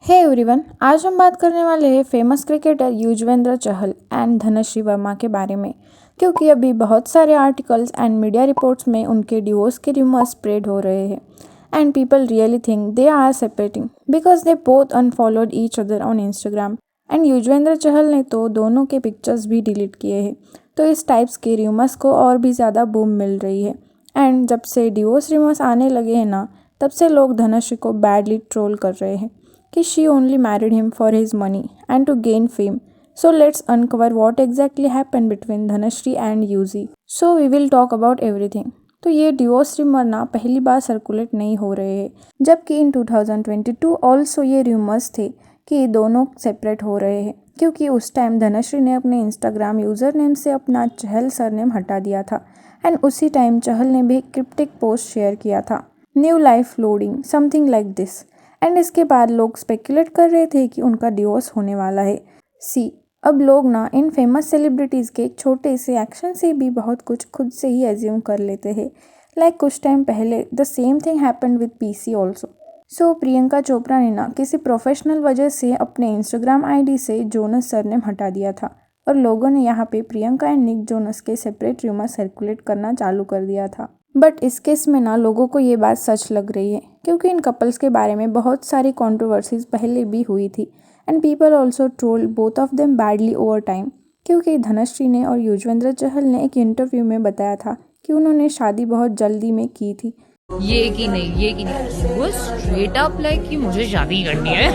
Hey everyone, आज हम बात करने वाले हैं famous cricketer Yuzvendra Chahal and Dhanashree Verma के बारे में। क्योंकि अभी बहुत सारे आर्टिकल्स एंड मीडिया रिपोर्ट्स में उनके डिवोर्स के रूमर्स स्प्रेड हो रहे हैं and people really think they are separating because they both unfollowed each other on Instagram and Yuzvendra Chahal ने तो दोनों के पिक्चर्स भी डिलीट किए हैं। तो इस टाइप्स के रूमर्स को और भी ज़्यादा बूम मिल रही है एंड जब से डिवोर्स रूमर्स आने लगे हैं ना, तब से लोग धनश्री को बैडली ट्रोल कर रहे हैं कि she only married him for his money and to gain fame. So let's uncover what exactly happened between Dhanashri and Yuzi. So we will talk about everything. तो ये डिवोर्स रूमर ना पहली बार circulate नहीं हो रहे हैं, जबकि इन 2022 ऑल्सो ये रूमर्स थे कि दोनों सेपरेट हो रहे हैं, क्योंकि उस टाइम धनश्री ने अपने इंस्टाग्राम यूज़र नेम से अपना चहल सरनेम हटा दिया था एंड उसी टाइम चहल ने भी एक क्रिप्टिक पोस्ट शेयर किया था, new life loading something like this. And इसके बाद लोग स्पेकुलेट कर रहे थे कि उनका डिवोर्स होने वाला है। अब लोग ना इन फेमस सेलिब्रिटीज़ के एक छोटे से एक्शन से भी बहुत कुछ खुद से ही एज्यूम कर लेते हैं। लाइक कुछ टाइम पहले the same thing happened with PC also. Priyanka Chopra ने ना किसी प्रोफेशनल वजह से अपने इंस्टाग्राम आईडी से जोनस सरनेम हटा दिया था और लोगों ने यहाँ पे प्रियंका एंड निक जोनस के सेपरेट रूमर सर्कुलेट करना चालू कर दिया था। बट इस केस में ना लोगों को ये बात सच लग रही है, क्योंकि इन कपल्स के बारे में बहुत सारी कंट्रोवर्सीज पहले भी हुई थी and people also trolled both of them badly over time. क्योंकि धनश्री ने और युजवेंद्र चहल ने एक इंटरव्यू में बताया था कि उन्होंने शादी बहुत जल्दी में की थी। ये कि नहीं वो स्ट्रेट अप लाइक कि मुझे शादी करनी है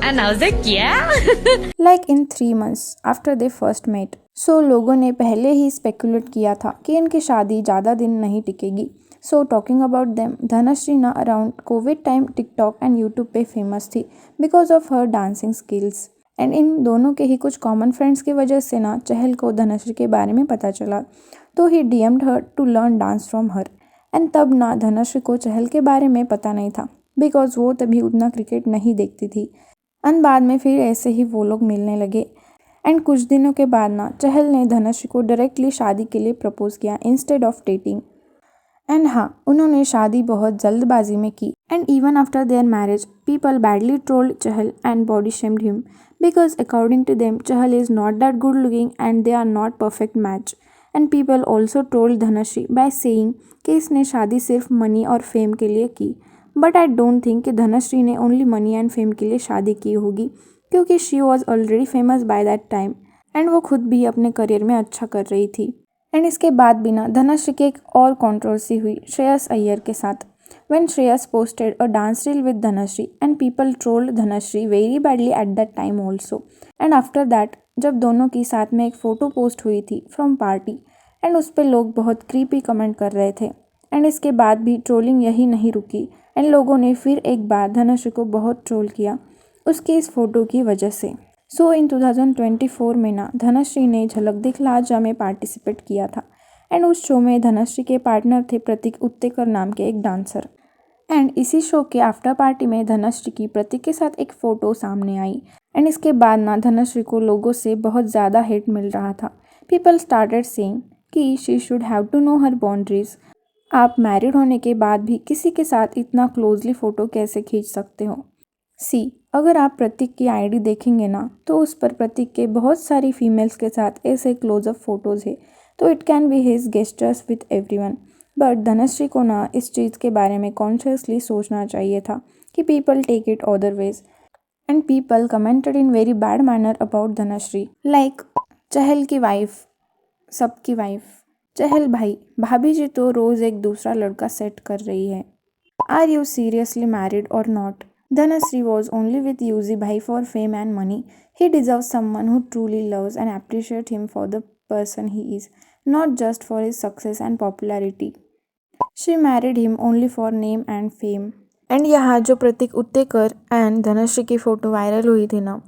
एंड आई वाज लाइक क्या like in 3 months after they first met. लोगों ने पहले ही स्पेकुलेट किया था कि इनकी शादी ज़्यादा दिन नहीं टिकेगी। टॉकिंग अबाउट देम, धनश्री ना around Covid time TikTok and YouTube पे फेमस थी because of her dancing skills and in दोनों के ही कुछ कॉमन फ्रेंड्स की वजह से ना चहल को धनश्री के बारे में पता चला, तो he DMed her to learn dance from her. And तब ना धनश्री को चहल के बारे में पता नहीं था बिकॉज वो तभी उतना क्रिकेट नहीं देखती थी एंड बाद में फिर ऐसे ही वो लोग मिलने लगे एंड कुछ दिनों के बाद ना चहल ने धनश्री को डायरेक्टली शादी के लिए प्रपोज किया इंस्टेड ऑफ डेटिंग। एंड हाँ, उन्होंने शादी बहुत जल्दबाजी में की and even after their marriage people badly trolled Chahal and body shamed him because according to them Chahal is not that good looking and they are not perfect match. And people also trolled Dhanashree by saying कि इसने शादी सिर्फ money और fame के लिए की। But I don't think कि धनश्री ने ओनली मनी एंड फेम के लिए शादी की होगी, क्योंकि she was already famous by that time and वो खुद भी अपने करियर में अच्छा कर रही थी। एंड इसके बाद भी ना धनश्री की एक और कंट्रोवर्सी हुई श्रेयस अय्यर के साथ, when Shreyas posted a dance reel with Dhanashree and people trolled Dhanashree very badly at that time also. And after that जब दोनों की साथ में एक फ़ोटो पोस्ट हुई थी फ्रॉम पार्टी एंड उस पर लोग बहुत क्रीपी कमेंट कर रहे थे एंड इसके बाद भी ट्रोलिंग यही नहीं रुकी एंड लोगों ने फिर एक बार धनश्री को बहुत ट्रोल किया उसकी इस फोटो की वजह से। इन 2024 में ना धनश्री ने झलक दिखला जा में पार्टिसिपेट किया था एंड उस शो में धनश्री के पार्टनर थे प्रतीक उत्तेकर नाम के एक डांसर। एंड इसी शो के आफ्टर पार्टी में धनश्री की प्रतीक के साथ एक फ़ोटो सामने आई एंड इसके बाद ना धनश्री को लोगों से बहुत ज़्यादा हेट मिल रहा था। पीपल स्टार्टेड सेइंग कि she should have to know her boundaries. आप मैरिड होने के बाद भी किसी के साथ इतना क्लोजली फ़ोटो कैसे खींच सकते हो। अगर आप प्रतीक की आईडी देखेंगे ना, तो उस पर प्रतीक के बहुत सारी फीमेल्स के साथ ऐसे क्लोजअप फोटोज़ है, तो it can be his gestures with everyone. But Dhanashree को ना इस चीज़ के बारे में कॉन्शियसली सोचना चाहिए था कि people take it other ways and people commented in very bad manner about Dhanashree. Like Chahal की वाइफ, सबकी वाइफ, चहल भाई भाभी जी तो रोज़ एक दूसरा लड़का सेट कर रही है। आर यू सीरियसली मैरिड और not? Dhanasri was only with Yuzi Bhai for fame and money. He deserves someone who truly loves and appreciates him for the person he is, not just for his success and popularity. She married him only for name and fame. And यहाँ जो प्रतीक Uttekar and Dhanashree की photo viral हुई थी ना,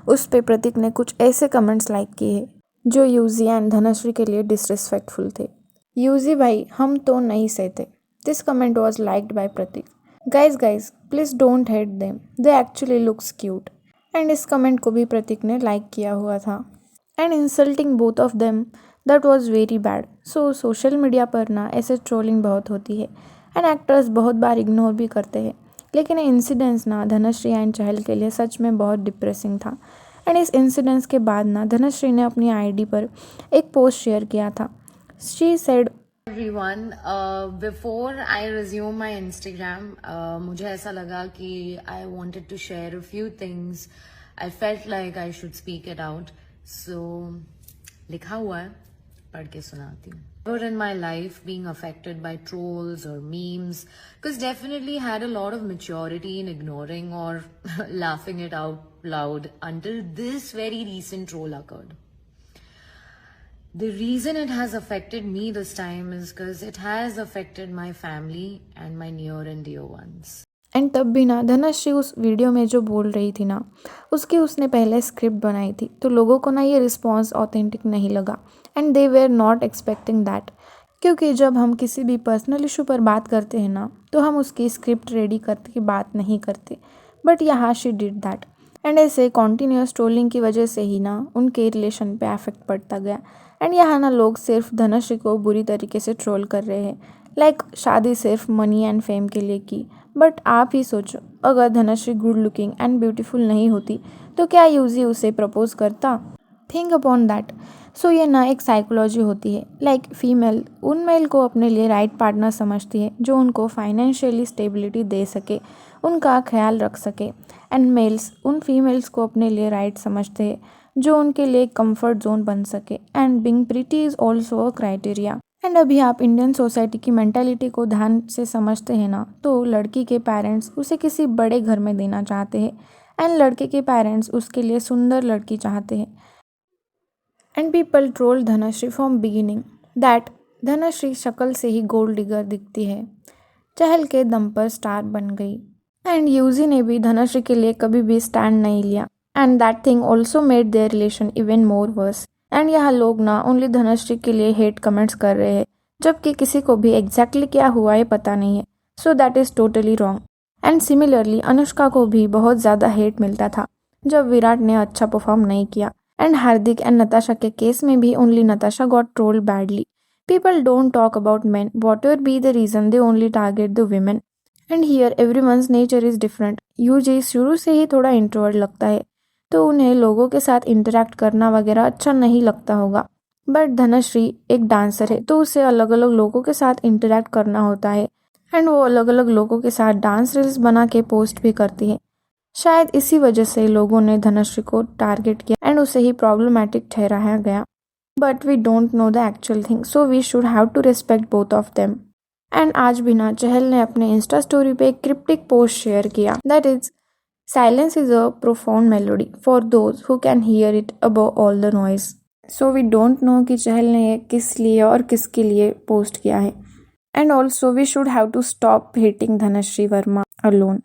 उस पे प्रतीक ने कुछ ऐसे कमेंट्स लाइक किए जो यूजी एंड धनश्री के लिए डिसरिस्पेक्टफुल थे। यूजी भाई हम तो नहीं सहते। This comment was liked by Prateek. Guys please don't hate them, they actually looks cute. And इस कमेंट को भी प्रतीक ने लाइक किया हुआ था and insulting both of them that was very bad. Social media पर ना ऐसे ट्रोलिंग बहुत होती है एंड एक्टर्स बहुत बार इग्नोर भी करते हैं, लेकिन ये इंसिडेंस ना धनश्री एंड चहल के लिए सच में बहुत डिप्रेसिंग था। एंड इस इंसिडेंस के बाद ना धनश्री ने अपनी आईडी पर एक पोस्ट शेयर किया था। She said, everyone, before I resume my Instagram, मुझे ऐसा लगा कि I wanted to share a few things. I felt like I should speak it out. So लिखा हुआ है, पढ़ के सुनाती हूँ. Never in my life being affected by trolls or memes, because definitely had a lot of maturity in ignoring or laughing it out loud until this very recent troll occurred. The reason it has affected me this time is because it has affected my family and my near and dear ones. And तब भी ना धनश्री उस video में जो बोल रही थी ना उसने पहले स्क्रिप्ट बनाई थी, तो लोगों को ना ये रिस्पॉन्स ऑथेंटिक नहीं लगा and they were not expecting that. क्योंकि जब हम किसी भी पर्सनल इशू पर बात करते हैं ना तो हम उसकी स्क्रिप्ट रेडी करके बात नहीं करते, बट यहाँ शी डिड दैट। एंड ऐसे कॉन्टीन्यूस ट्रोलिंग की वजह से ही ना उनके रिलेशन पे इफेक्ट पड़ता गया। एंड यहाँ ना लोग सिर्फ धनश्री को बुरी तरीके से ट्रोल कर रहे हैं, लाइक शादी सिर्फ मनी एंड फेम के लिए की। बट आप ही सोचो, अगर Dhanashree good looking and beautiful नहीं होती तो क्या यूजी उसे प्रपोज करता? Think upon that. सो ये ना एक साइकोलॉजी होती है, लाइक फीमेल उन मेल को अपने लिए राइट पार्टनर समझती है जो उनको फाइनेंशियली स्टेबिलिटी दे सके, उनका ख्याल रख सके, एंड मेल्स उन फीमेल्स को अपने लिए राइट समझते हैं जो उनके लिए कंफर्ट जोन बन सके। And being pretty is also a criteria. And अभी आप इंडियन सोसाइटी की मेंटालिटी को ध्यान से समझते हैं ना, तो लड़की के पेरेंट्स उसे किसी बड़े घर में देना चाहते हैं एंड लड़के के पेरेंट्स उसके लिए सुंदर लड़की चाहते हैं। And people troll Dhanashree from beginning that Dhanashree शक्ल से ही गोल्ड डिगर दिखती है, चहल के दम पर स्टार बन गई। एंड यूजी ने भी धनश्री के लिए कभी भी स्टैंड नहीं लिया and that thing also made their relation even more verse. And यहाँ लोग ना ओनली धनश्री के लिए हेट कमेंट्स कर रहे हैं, जबकि किसी को भी एग्जैक्टली क्या हुआ है पता नहीं है। So that is totally wrong. And similarly Anushka को भी बहुत ज़्यादा हेट मिलता था जब विराट ने अच्छा परफॉर्म नहीं किया। एंड हार्दिक एंड नताशा के केस में भी only Natasha got trolled badly. People don't talk about men, whatever be the reason, they only target the women. And here everyone's nature is different. UG शुरू से ही थोड़ा इंट्रोवर्ट लगता है, तो उन्हें लोगों के साथ इंटरेक्ट करना वगैरह अच्छा नहीं लगता होगा। बट धनश्री एक डांसर है, तो उसे अलग अलग लोगों के साथ इंटरेक्ट करना होता है एंड वो अलग अलग लोगों के साथ डांस रील्स बना के पोस्ट भी करती है। शायद इसी वजह से लोगों ने धनश्री को टारगेट किया एंड उसे ही प्रॉब्लमैटिक ठहराया गया। But we don't know the actual thing, so we should have to respect both of them. And आज भी ना चहल ने अपने इंस्टा स्टोरी पे एक क्रिप्टिक पोस्ट शेयर किया, that is silence is a profound melody for those who can hear it above all the noise. So we don't know कि चहल ने ये किस लिए और किसके लिए पोस्ट किया है। And also we should have to stop hating Dhanashree Verma alone.